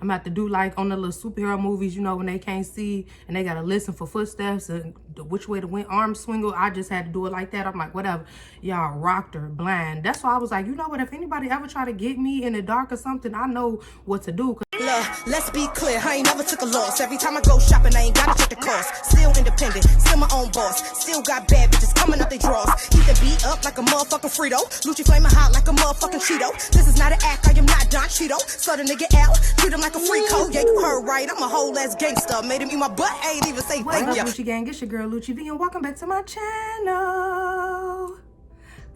I'm about to do like on the little superhero movies, you know, when they can't see and they gotta listen for footsteps and which way the arm swing. I just had to do it like that. I'm like, whatever. Y'all rocked her blind. That's why I was like, you know what? If anybody ever try to get me in the dark or something, I know what to do. Look, let's be clear, I ain't never took a loss. Every time I go shopping, I ain't gotta check the cost. Still independent, still my own boss. Still got bad bitches coming up they drawers. Keep the beat up like a motherfucking Frito. Lucci flaming hot like a motherfucking Cheeto. This is not an act, I am not Don Cheeto. So the nigga out, treat him like a free code. Yeah, you heard right, I'm a whole ass gangster. Made him eat my butt, I ain't even say What's thank up, ya. Lucci gang? It's your girl Lucci V, and welcome back to my channel.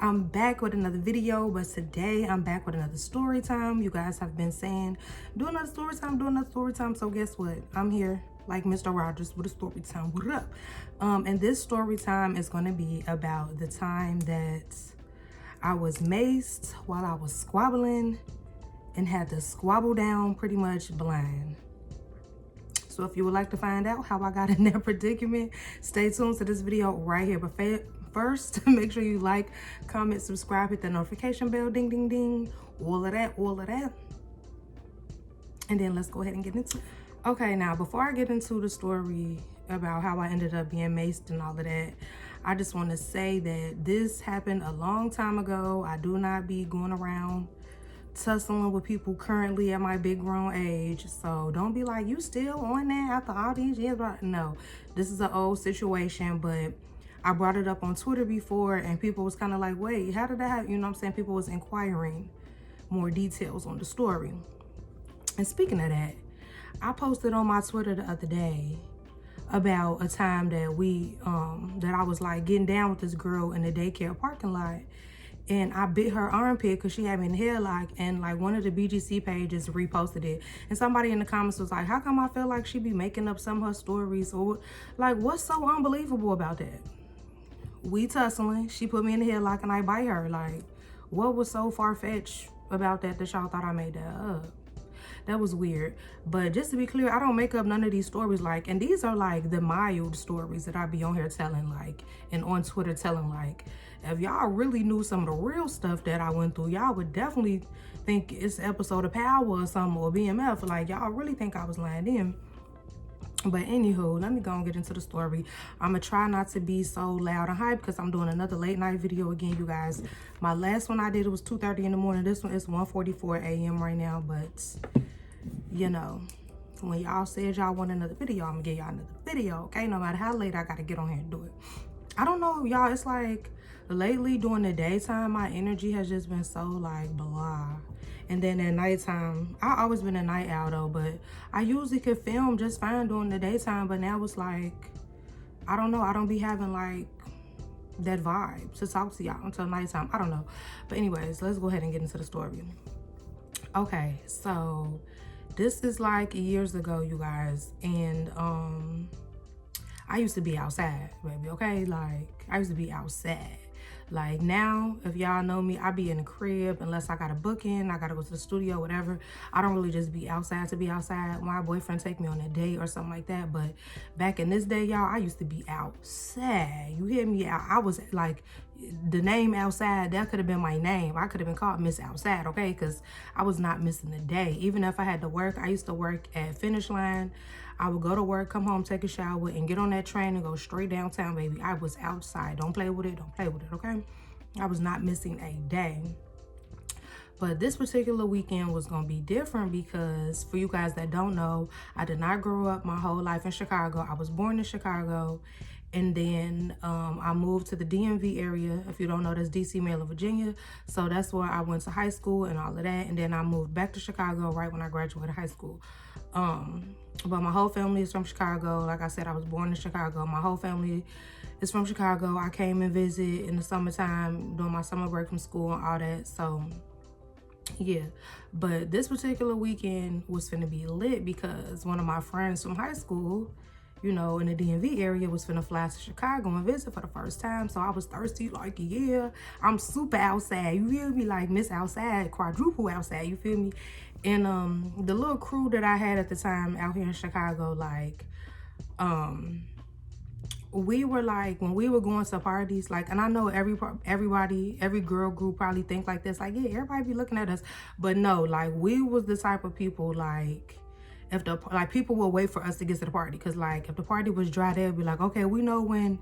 I'm back with another video, but today I'm back with another story time. You guys have been saying, do another story time, do another story time. So guess what? I'm here like Mr. Rogers with a story time. What up? And this story time is going to be about the time that I was maced while I was squabbling and had to squabble down pretty much blind. So if you would like to find out how I got in that predicament, stay tuned to this video right here. But first, make sure you like, comment, subscribe, hit the notification bell, ding, ding, ding, all of that, all of that. And then let's go ahead and get into it. Okay, now before I get into the story about how I ended up being maced and all of that, I just want to say that this happened a long time ago. I do not be going around tussling with people currently at my big grown age, so don't be like, you still on that after all these years. No, this is an old situation, but I brought it up on Twitter before and people was kind of like, wait, how did that happen? You know what I'm saying? People was inquiring more details on the story. And speaking of that, I posted on my Twitter the other day about a time that that I was like getting down with this girl in the daycare parking lot. And I bit her armpit because she had me in the headlock, and like one of the BGC pages reposted it. And somebody in the comments was like, how come I feel like she be making up some of her stories? Or like, what's so unbelievable about that? We tussling, she put me in the headlock and I bite her. Like, what was so far-fetched about that y'all thought I made that up? That was weird. But just to be clear, I don't make up none of these stories. Like, and these are like the mild stories that I be on here telling, like, and on Twitter telling. Like, if y'all really knew some of the real stuff that I went through, y'all would definitely think it's an episode of Power or something, or BMF. Like, y'all really think I was lying in. But anywho, let me go and get into the story. I'm gonna try not to be so loud and hype because I'm doing another late night video again, you guys. My last one I did, it was 2:30 in the morning. This one is 1:44 a.m. right now, but you know, when y'all said y'all want another video, I'm gonna give y'all another video, okay? No matter how late I gotta get on here and do it. I don't know, y'all, it's like lately during the daytime, my energy has just been so like blah. And then at nighttime, I always been a night owl though, but I usually could film just fine during the daytime, but now it's like, I don't know, I don't be having like that vibe to talk to y'all until nighttime. I don't know. But anyways, let's go ahead and get into the story. Okay, so this is like years ago, you guys, and I used to be outside, baby, okay? Like, I used to be outside. Like now, if y'all know me, I be in the crib unless I got a booking, I gotta go to the studio, whatever. I don't really just be outside to be outside. My boyfriend take me on a date or something like that. But back in this day, y'all, I used to be outside. You hear me? I was like, the name outside, that could have been my name. I could have been called Miss Outside, okay? Because I was not missing a day. Even if I had to work, I used to work at Finish Line. I would go to work, come home, take a shower, and get on that train and go straight downtown, baby. I was outside. Don't play with it. Don't play with it, okay? I was not missing a day. But this particular weekend was going to be different because, for you guys that don't know, I did not grow up my whole life in Chicago. I was born in Chicago, and then I moved to the DMV area. If you don't know, that's DC, Maryland, Virginia. So that's where I went to high school and all of that. And then I moved back to Chicago right when I graduated high school. But my whole family is from Chicago. Like I said, I was born in Chicago. My whole family is from Chicago. I came and visit in the summertime during my summer break from school and all that. So yeah, but this particular weekend was finna be lit because one of my friends from high school, you know, in the DMV area, was finna fly to Chicago and visit for the first time. So I was thirsty, like, yeah, I'm super outside. You feel me? Like Miss Outside, quadruple outside, you feel me? And the little crew that I had at the time out here in Chicago, like, we were like, when we were going to parties, like, and I know everybody, every girl group probably think like this, like, yeah, everybody be looking at us. But no, like, we was the type of people, like, if the, like, people will wait for us to get to the party. Because, like, if the party was dry, they'll be like, okay, we know when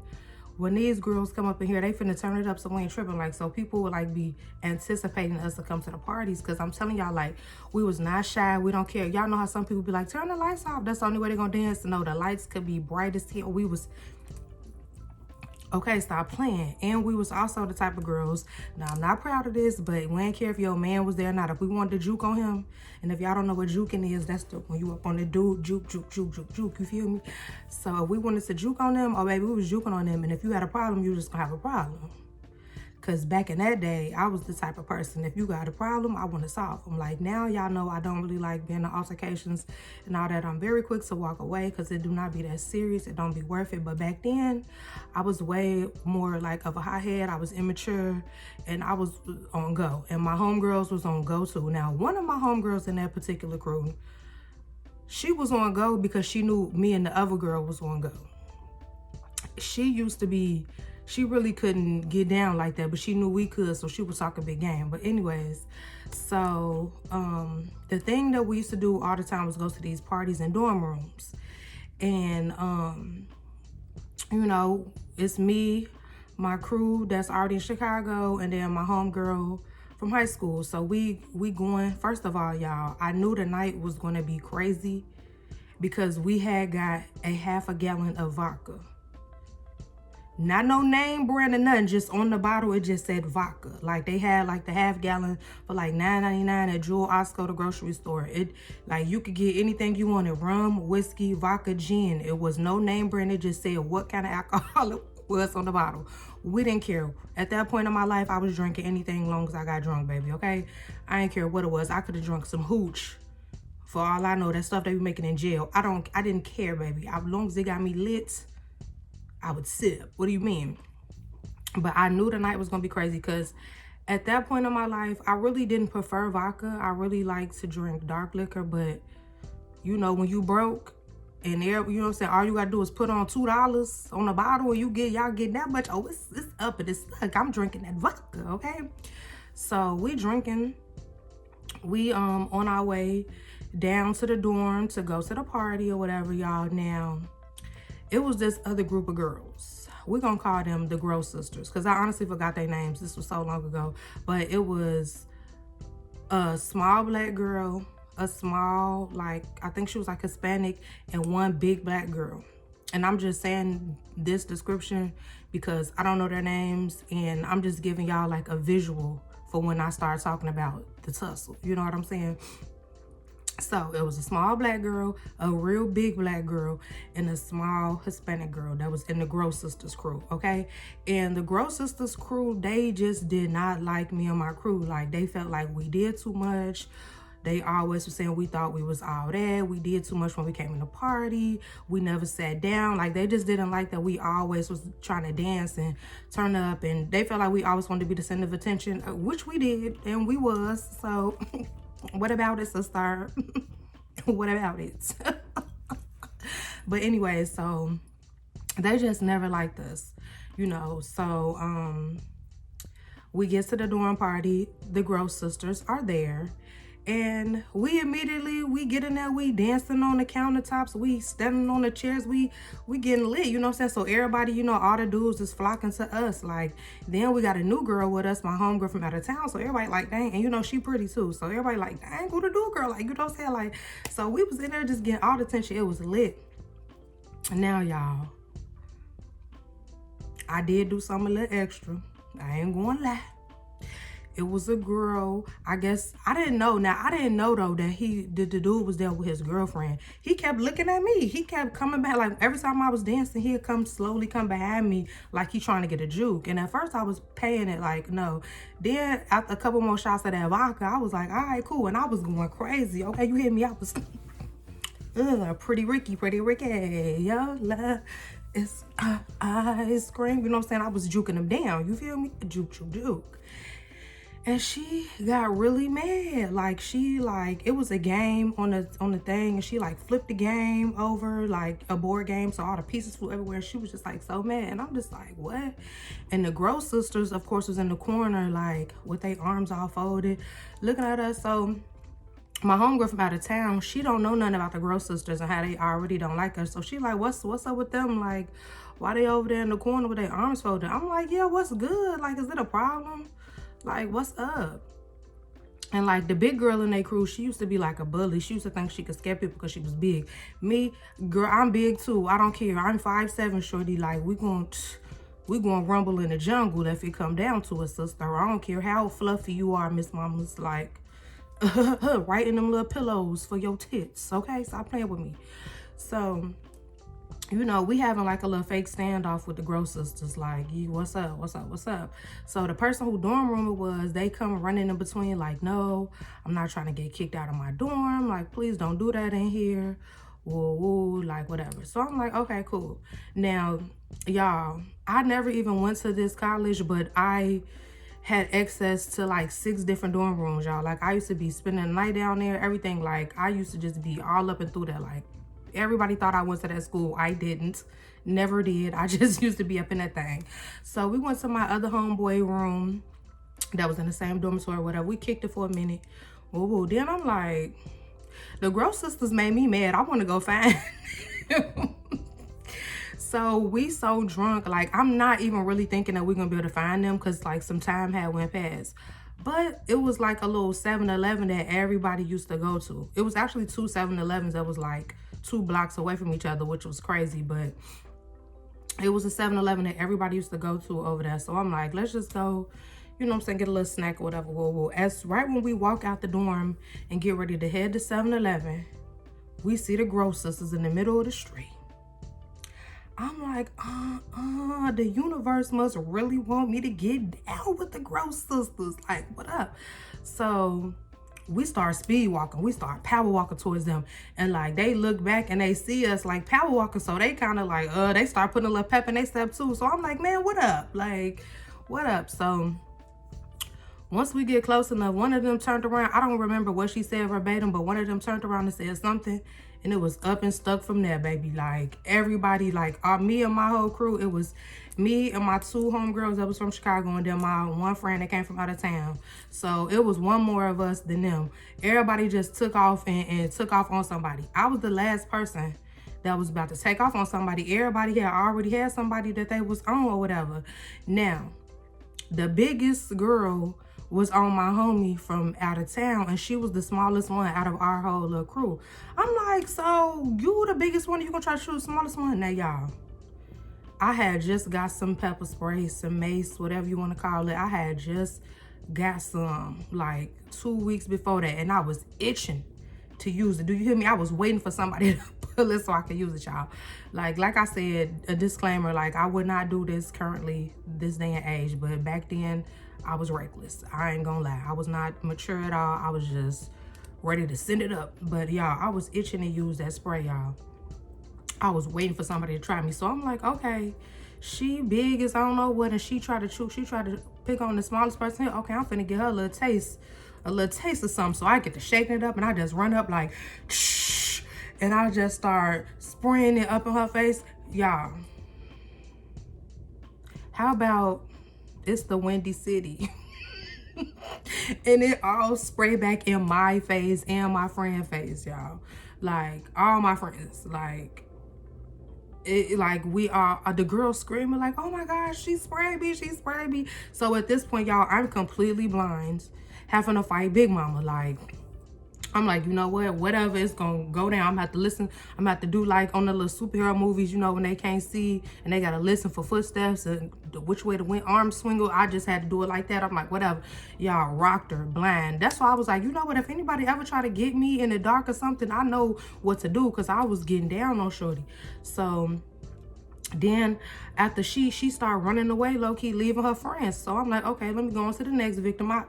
these girls come up in here, they finna turn it up, so we ain't tripping. Like, so people would, like, be anticipating us to come to the parties. Because I'm telling y'all, like, we was not shy. We don't care. Y'all know how some people be like, turn the lights off. That's the only way they're gonna dance. No, the lights could be bright as hell. We was... Okay, stop playing. And we was also the type of girls, now I'm not proud of this, but we ain't care if your man was there or not. If we wanted to juke on him, and if y'all don't know what juking is, that's the, when you up on the dude, juke, you feel me? So if we wanted to juke on them, oh baby, we was juking on them, and if you had a problem, you just gonna have a problem. Because back in that day, I was the type of person, if you got a problem, I want to solve them. Like, now y'all know I don't really like being in altercations and all that. I'm very quick to walk away because it do not be that serious. It don't be worth it. But back then, I was way more like of a hothead. I was immature and I was on go. And my homegirls was on go too. Now, one of my homegirls in that particular crew, she was on go because she knew me and the other girl was on go. She used to be... She really couldn't get down like that, but she knew we could, so she was talking big game. But anyways, so the thing that we used to do all the time was go to these parties in dorm rooms. And, you know, it's me, my crew that's already in Chicago, and then my homegirl from high school. So we going, first of all, y'all, I knew the night was going to be crazy because we had got a half a gallon of vodka. Not no name brand or nothing, just on the bottle, it just said vodka. Like, they had, like, the half gallon for, like, $9.99 at Jewel Osco, the grocery store. It, like, you could get anything you wanted, rum, whiskey, vodka, gin. It was no name brand. It just said what kind of alcohol it was on the bottle. We didn't care. At that point in my life, I was drinking anything as long as I got drunk, baby, okay? I didn't care what it was. I could have drunk some hooch. For all I know, that stuff they be making in jail. I didn't care, baby. As long as they got me lit, I would sip. What do you mean? But I knew the night was gonna be crazy because at that point in my life, I really didn't prefer vodka. I really like to drink dark liquor, but you know, when you broke and there, you know what I'm saying, all you gotta do is put on $2 on the bottle and y'all get that much. Oh, it's up and it's stuck. I'm drinking that vodka, okay? So we drinking. We on our way down to the dorm to go to the party or whatever, y'all. Now, it was this other group of girls. We're gonna call them the Gross Sisters because I honestly forgot their names. This was so long ago. But it was a small black girl, a small, like, I think she was like Hispanic, and one big black girl. And I'm just saying this description because I don't know their names, and I'm just giving y'all like a visual for when I start talking about the tussle. You know what I'm saying? So it was a small black girl, a real big black girl, and a small Hispanic girl that was in the Gross Sisters crew, okay? And the Gross Sisters crew, they just did not like me and my crew. Like, they felt like we did too much. They always were saying we thought we was all that. We did too much when we came in the party. We never sat down. Like, they just didn't like that we always was trying to dance and turn up. And they felt like we always wanted to be the center of attention, which we did, and we was. So... What about it, sister? What about it? But anyway, so they just never liked us, you know. So we get to the dorm party. The Gross Sisters are there. And we immediately, we get in there, we dancing on the countertops, we standing on the chairs, we getting lit, you know what I'm saying? So everybody, you know, all the dudes is flocking to us. Like, then we got a new girl with us, my homegirl from out of town. So everybody like, dang, and you know, she pretty too. So everybody like, dang, who the new girl? Like, you know what I'm saying? Like, so we was in there just getting all the attention. It was lit. Now, y'all, I did do something a little extra. I ain't gonna lie. It was a girl. I guess I didn't know. Now, I didn't know though that the dude was there with his girlfriend. He kept looking at me. He kept coming back. Like, every time I was dancing, he'd slowly come behind me like he trying to get a juke. And at first I was paying it like no. Then after a couple more shots of that vodka, I was like, all right, cool. And I was going crazy. Okay, you hear me? I was pretty Ricky, yo, love is ice cream. You know what I'm saying? I was juking him down. You feel me? Juke. And she got really mad. Like, it was a game on the thing, and she like flipped the game over, like a board game, so all the pieces flew everywhere. She was just like so mad, and I'm just like, what? And the Gross Sisters, of course, was in the corner, like with their arms all folded, looking at us. So my homegirl from out of town, she don't know nothing about the Gross sisters and how they already don't like her. So she like, what's up with them? Like, why they over there in the corner with their arms folded? I'm like, yeah, what's good? Like, is it a problem? Like, what's up? And like the big girl in their crew, she used to be like a bully. She used to think she could scare people because she was big. Me, girl, I'm big too. I don't care. I'm 5'7", shorty. Like, we gonna rumble in the jungle if it come down to it, sister. I don't care how fluffy you are, Miss Mama's. Like, right in them little pillows for your tits, okay? Stop playing with me. So, you know, we having like a little fake standoff with the Gross sisters. Like, what's up? So the person who dorm room it was, they come running in between like, no, I'm not trying to get kicked out of my dorm. Like, please don't do that in here. Woo, woo, like whatever. So I'm like, okay, cool. Now, y'all, I never even went to this college, but I had access to like 6 different dorm rooms, y'all. Like, I used to be spending the night down there, everything. Like, I used to just be all up and through that. Like, everybody thought I went to that school. I didn't. Never did. I just used to be up in that thing. So we went to my other homeboy room that was in the same dormitory or whatever. We kicked it for a minute. Ooh, then I'm like, the Gross sisters made me mad. I want to go find them. So we so drunk, like, I'm not even really thinking that we're gonna be able to find them because like some time had went past. But it was like a little 7-Eleven that everybody used to go to. It was actually 2 7-Elevens that was like 2 blocks away from each other, which was crazy. But it was a 7-Eleven that everybody used to go to over there. So I'm like, let's just go, you know what I'm saying, get a little snack or whatever. Whoa. As right when we walk out the dorm and get ready to head to 7-Eleven, we see the Gross sisters in the middle of the street. I'm like, the universe must really want me to get down with the Gross sisters. Like, what up? So we start speed walking. We start power walking towards them. And like, they look back and they see us like power walking. So they kind of like, they start putting a little pep in their step too. So I'm like, man, what up? Like, what up? So once we get close enough, one of them turned around. I don't remember what she said verbatim, but one of them turned around and said something. And it was up and stuck from there, baby. Like, everybody, like, me and my whole crew, it was me and my 2 homegirls that was from Chicago, and then my one friend that came from out of town. So it was one more of us than them. Everybody just took off and took off on somebody. I was the last person that was about to take off on somebody. Everybody had already had somebody that they was on or whatever. Now, the biggest girl was on my homie from out of town, and she was the smallest one out of our whole little crew. I'm like, so you the biggest one, you gonna try to shoot the smallest one? Now, y'all, I had just got some pepper spray, some mace, whatever you want to call it. I had just got some like 2 weeks before that, and I was itching to use it. Do you hear me? I was waiting for somebody to pull it so I could use it, y'all. Like I said, a disclaimer, like, I would not do this currently, this day and age, but back then, I was reckless. I ain't gonna lie. I was not mature at all. I was just ready to send it up. But y'all, I was itching to use that spray, y'all. I was waiting for somebody to try me. So I'm like, okay, she big as I don't know what, and she tried to pick on the smallest person here. Okay, I'm finna get her a little taste of something. So I get to shaking it up, and I just run up like, shh, and I just start spraying it up in her face. Y'all, how about it's the Windy City? And it all spray back in my face and my friend face, y'all. Like, all my friends, like, it, like, we are the girls screaming like, oh my gosh, she sprayed me. So at this point, y'all, I'm completely blind, having to fight Big Mama. Like, I'm like, you know what, whatever, it's gonna go down. I'm gonna have to listen. I'm gonna have to do like on the little superhero movies, you know, when they can't see and they gotta listen for footsteps and which way the arm swing. I just had to do it like that. I'm like, whatever. Y'all, rocked her blind. That's why I was like, you know what, if anybody ever try to get me in the dark or something, I know what to do, because I was getting down on shorty. So then after she started running away, low-key leaving her friends. So I'm like, okay, let me go on to the next victim. I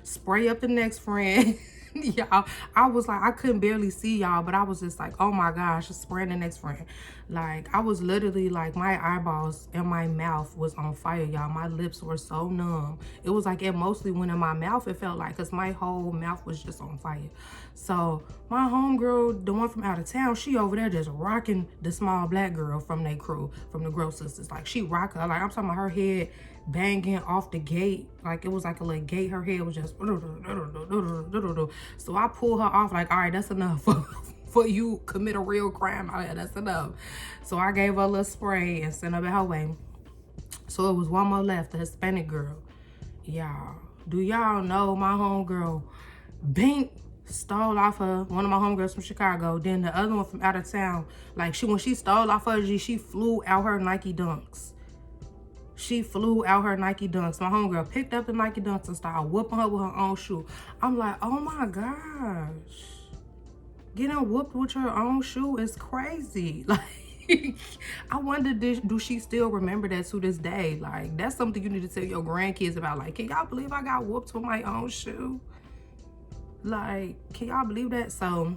spray up the next friend. Y'all, I was like, I couldn't barely see y'all, but I was just like, oh my gosh, spraying the next friend. Like, I was literally like, my eyeballs and my mouth was on fire, y'all. My lips were so numb. It was like it mostly went in my mouth, it felt like, because my whole mouth was just on fire. So my homegirl, the one from out of town, she over there just rocking the small black girl from their crew, from the Gross Sisters. Like, she rock her. Like, I'm talking about her head banging off the gate. Like, it was like a little gate. Her head was just... So I pull her off like, all right, that's enough for you commit a real crime out here. That's enough. So I gave her a little spray and sent her back her way. So it was one more left, the Hispanic girl. Y'all, do y'all know my homegirl Bink stole off her, one of my homegirls from Chicago, then the other one from out of town, like, when she stole off her, she flew out her Nike Dunks. She flew out her Nike Dunks. My homegirl picked up the Nike Dunks and started whooping her with her own shoe. I'm like, oh my gosh. Getting whooped with your own shoe is crazy. Like, I wonder, do she still remember that to this day? Like, that's something you need to tell your grandkids about. Like, can y'all believe I got whooped with my own shoe? Like, can y'all believe that? So,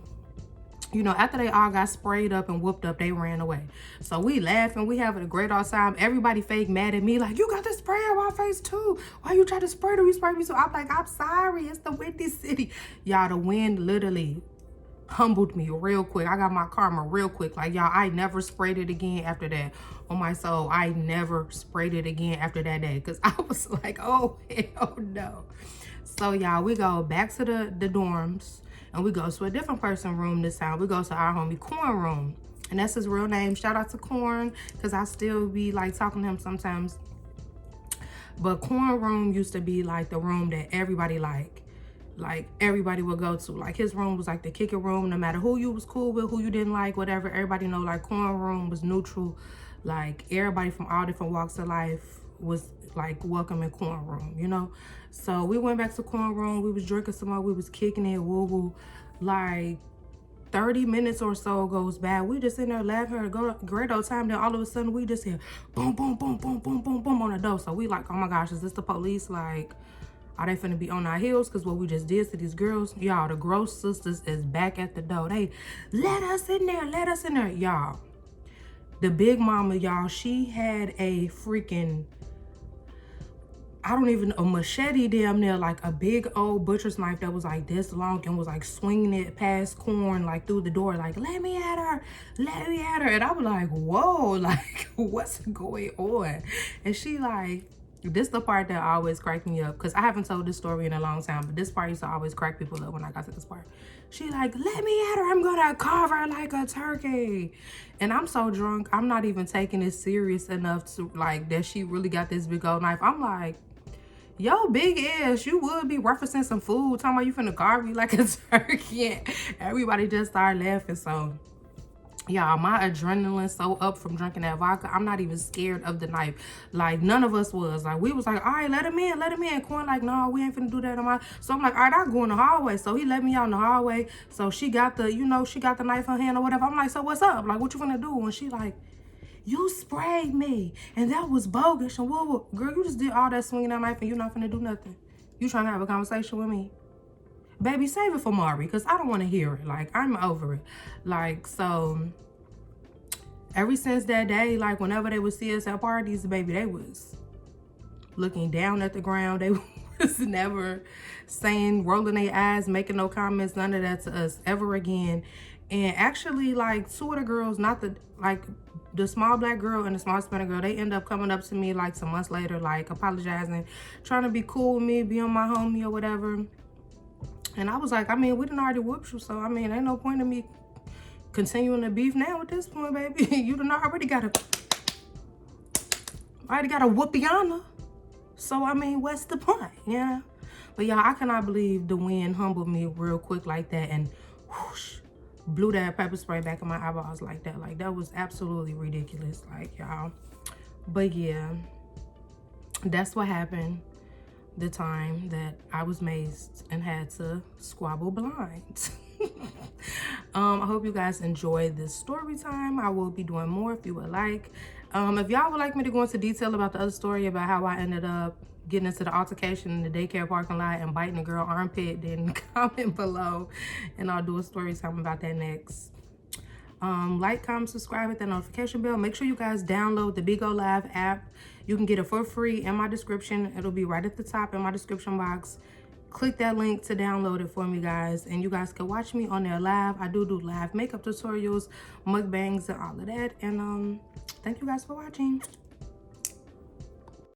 you know, after they all got sprayed up and whooped up, they ran away. So we laughing, we having a great old time. Everybody fake mad at me, like, you got the spray on my face too. Why you try to spray me? Spray me too. I'm like, I'm sorry, it's the Windy City. Y'all, the wind literally humbled me real quick. I got my karma real quick. Like, y'all, I never sprayed it again after that. On my soul, I never sprayed it again after that day. Because I was like, oh, hell no. So, y'all, we go back to the dorms. And we go to a different person room this time. We go to our homie Corn room. And that's his real name. Shout out to Corn. Because I still be, like, talking to him sometimes. But Corn room used to be, like, the room that everybody like everybody would go to. Like, his room was like the kicker room, no matter who you was cool with, who you didn't like, whatever. Everybody know, like, Corn room was neutral. Like, everybody from all different walks of life was like welcome in Corn room, you know. So we went back to Corn room. We was drinking some more. We was kicking it, woo woo. Like, 30 minutes or so goes by. We just in there laughing, great old time. Then all of a sudden we just hear boom, boom, boom, boom, boom, boom, boom on the door. So we like, oh my gosh, is this the police? Like, are they finna be on our heels? Because what we just did to these girls, y'all, the Gross Sisters is back at the door. They let us in there, let us in there. Y'all, the big mama, y'all, she had a freaking, I don't even, a machete damn near, like a big old butcher's knife that was like this long and was like swinging it past Corn, like through the door, like, let me at her, let me at her. And I was like, whoa, like, what's going on? And she like, this the part that always cracked me up, because I haven't told this story in a long time, but this part used to always crack people up when I got to this part. She like, let me at her, I'm gonna carve her like a turkey. And I'm so drunk, I'm not even taking it serious enough to, like, that she really got this big old knife. I'm like, yo, big ass, you would be referencing some food, talking about you finna carve me like a turkey. And everybody just started laughing. So, y'all, my adrenaline so up from drinking that vodka, I'm not even scared of the knife. Like, none of us was. Like, we was like, all right, let him in, let him in. Corn like, no, we ain't finna do that on my... So I'm like, all right, I'll go in the hallway. So he let me out in the hallway. So she got the, you know, she got the knife in her hand or whatever. I'm like, so what's up? Like, what you finna do? And she like, you sprayed me, and that was bogus. And whoa, girl, you just did all that swinging that knife and you not finna do nothing. You trying to have a conversation with me? Baby, save it for Mari, because I don't want to hear it. Like, I'm over it. Like, so... ever since that day, like, whenever they would see us at parties, baby, they was looking down at the ground. They was never saying, rolling their eyes, making no comments, none of that to us ever again. And actually, like, two of the girls, not the, like, the small black girl and the small Hispanic girl, they end up coming up to me, like, some months later, like, apologizing, trying to be cool with me, be on my homie or whatever. And I was like, I mean, we done already whooped you, so, I mean, ain't no point in me continuing the beef now at this point, baby. You done already got a whoopiana. So, I mean, what's the point? Yeah. But, y'all, I cannot believe the wind humbled me real quick like that and whoosh, blew that pepper spray back in my eyeballs like that. Like, that was absolutely ridiculous. Like, y'all. But, yeah. That's what happened the time that I was mazed and had to squabble blind. I hope you guys enjoyed this story time. I will be doing more if you would like. If y'all would like me to go into detail about the other story about how I ended up getting into the altercation in the daycare parking lot and biting a girl armpit, then comment below and I'll do a story time about that next. Like, comment, subscribe, hit that notification bell. Make sure you guys download the Bigo Live app. You can get it for free in my description. It'll be right at the top in my description box. click that link to download it for me, guys, and you guys can watch me on there live. I do live makeup tutorials, mukbangs, and all of that. And thank you guys for watching.